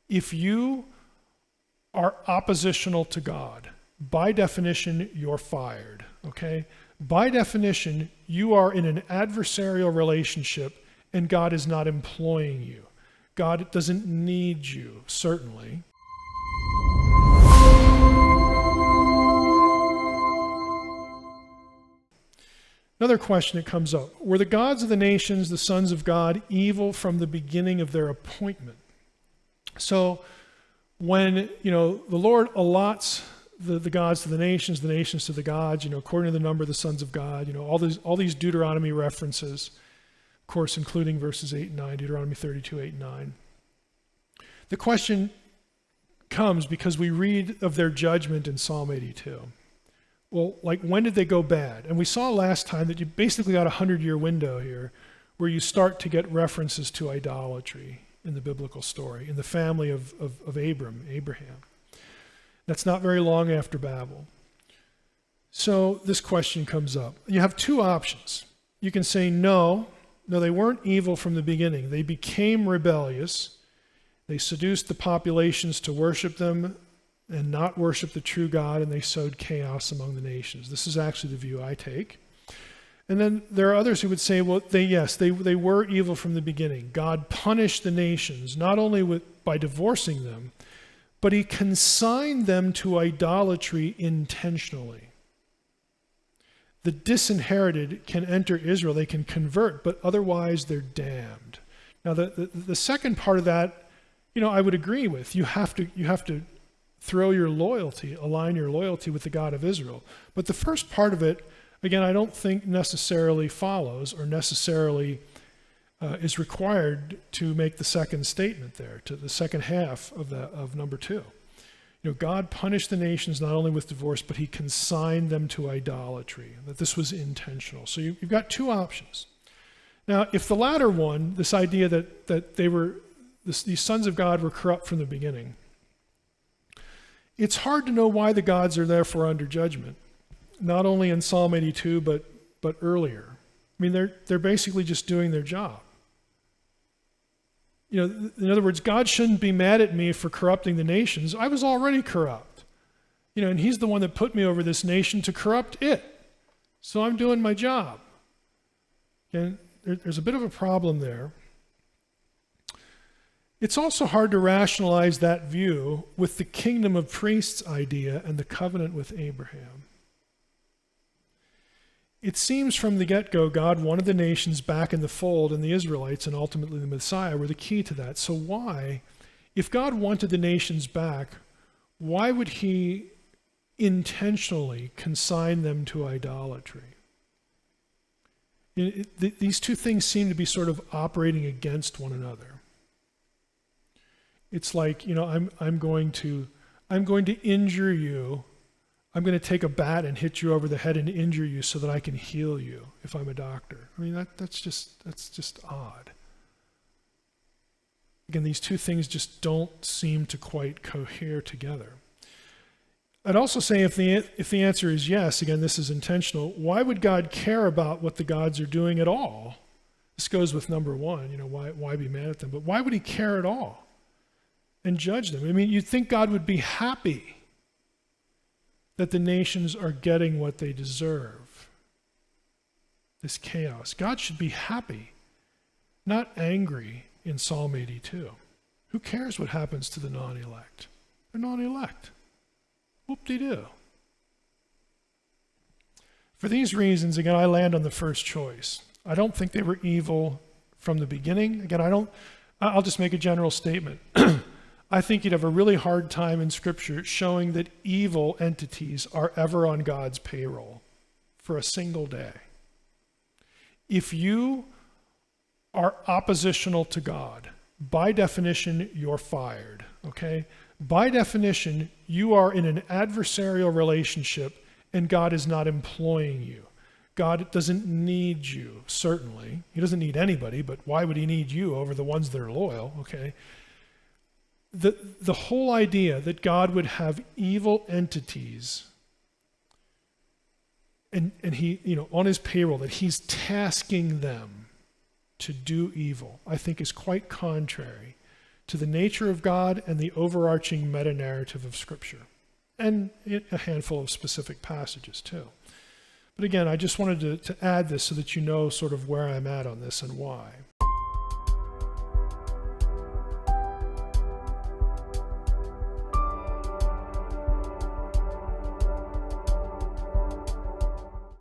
If you are oppositional to God, by definition, you're fired, okay? By definition, you are in an adversarial relationship and God is not employing you. God doesn't need you, certainly. Another question that comes up. Were the gods of the nations, the sons of God, evil from the beginning of their appointment? So when, the Lord allots the gods to the nations to the gods, according to the number of the sons of God, all these Deuteronomy references, of course, including verses 8 and 9, Deuteronomy 32, 8 and 9. The question comes because we read of their judgment in Psalm 82. Well, when did they go bad? And we saw last time that you basically got a 100-year window here where you start to get references to idolatry in the biblical story, in the family of Abraham. That's not very long after Babel. So this question comes up. You have two options. You can say, no, they weren't evil from the beginning. They became rebellious. They seduced the populations to worship them and not worship the true God, and they sowed chaos among the nations. This is actually the view I take. And then there are others who would say, well, they were evil from the beginning. God punished the nations, not only by divorcing them, but he consigned them to idolatry intentionally. The disinherited can enter Israel, they can convert, but otherwise they're damned. Now the second part of that, I would agree with. You have to throw your loyalty, align your loyalty with the God of Israel. But the first part of it, again, I don't think necessarily follows or necessarily is required to make the second statement there, to the second half of number 2. God punished the nations not only with divorce, but he consigned them to idolatry, that this was intentional. So you've got two options. Now, if the latter one, this idea that these sons of God were corrupt from the beginning, it's hard to know why the gods are therefore under judgment, not only in Psalm 82, but earlier. I mean, they're basically just doing their job. In other words, God shouldn't be mad at me for corrupting the nations. I was already corrupt. And he's the one that put me over this nation to corrupt it. So I'm doing my job. And there's a bit of a problem there. It's also hard to rationalize that view with the kingdom of priests idea and the covenant with Abraham. It seems from the get-go God wanted the nations back in the fold, and the Israelites and ultimately the Messiah were the key to that. So why, if God wanted the nations back, why would he intentionally consign them to idolatry? These two things seem to be sort of operating against one another. It's like, I'm going to injure you. I'm going to take a bat and hit you over the head and injure you so that I can heal you if I'm a doctor. I mean, that's just odd. Again, these two things just don't seem to quite cohere together. I'd also say if the answer is yes, again, this is intentional, why would God care about what the gods are doing at all? This goes with number 1, why be mad at them? But why would he care at all and judge them? I mean, you'd think God would be happy that the nations are getting what they deserve. This chaos. God should be happy, not angry in Psalm 82. Who cares what happens to the non-elect? They're non-elect. Whoop-de-doo. For these reasons, again, I land on the first choice. I don't think they were evil from the beginning. Again, I'll just make a general statement. I think you'd have a really hard time in Scripture showing that evil entities are ever on God's payroll for a single day. If you are oppositional to God, by definition, you're fired, okay? By definition, you are in an adversarial relationship and God is not employing you. God doesn't need you, certainly. He doesn't need anybody, but why would he need you over the ones that are loyal, okay? The whole idea that God would have evil entities and he, on his payroll, that he's tasking them to do evil, I think is quite contrary to the nature of God and the overarching meta-narrative of Scripture, and a handful of specific passages too. But again, I just wanted to add this so that you know sort of where I'm at on this and why.